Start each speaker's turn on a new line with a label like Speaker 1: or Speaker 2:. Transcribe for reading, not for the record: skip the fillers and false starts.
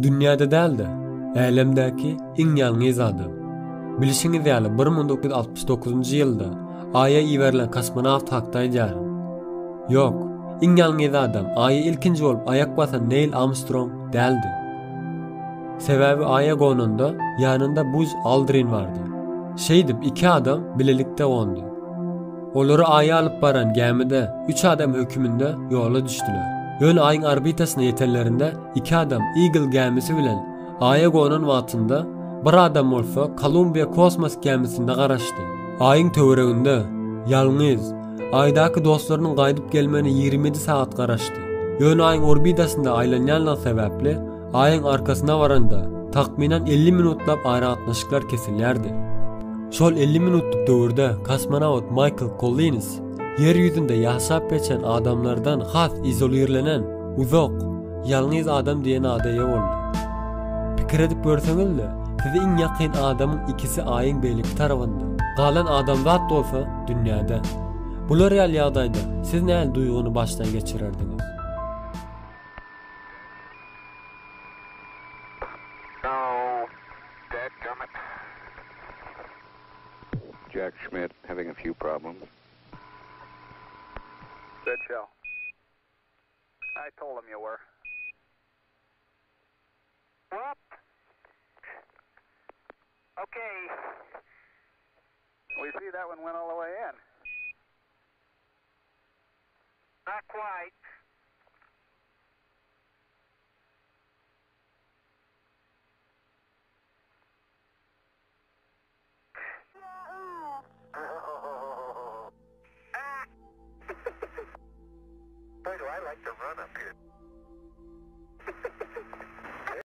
Speaker 1: Dünyada däldi, älemdäki iň ýalňyz adam. Bilişiňiz ýaly 1969-njy ýylda Aýa iwerilen kosmonawt hakda ýaryn. Ýok, iň ýalňyz adam Aýa ilkinji bolup ayak basan Neil Armstrong däldi. Sebäbi Aýa gonunda ýanynda Buzz Aldrin bardy. Şeýdip iki adam bilelikde goňdy. Olary Aýa alyp baran gemide 3 adam höküminde ýola düşdiler. Ýöne aýyň orbitasyna ýetenlerinde iki adam Eagle gemisi bilen Aýa gonan wagtynda bir adam bolsa Columbia kosmos gemisinde garaşdy. Aýyň töwereginde ýalňyz Aýdaky dostlarynyň gaýdyp gelmeni 27 saat garaşdy. Ýöne aýyň orbitasynda aýlanýanlyk sebäpli aýyň arkasyna baranda takminen 50 minutlap aýratnaşyklar kesilýärdi. Şol 50 minutluk döwürde kosmonawt Michael Collins yer ýüzünde ýaşap geçen adamlardan has izolirlenen uzak ýalňyz adam diýen adaýa boldy. Pikir edip görseňizle sizi iň ýakyn adamyň ikisi aýyň beýligi tarabynda. Galan adam zat bolsa dünýäde. Bular real ýagdaýda siz näme duýguny başdan geçirerdiňiz?
Speaker 2: Jack Schmidt having a few problems.
Speaker 3: Good show. I told him you were. Whoop. Okay. We see that one went all the way in. Not quite. Boy, do I like to run up here.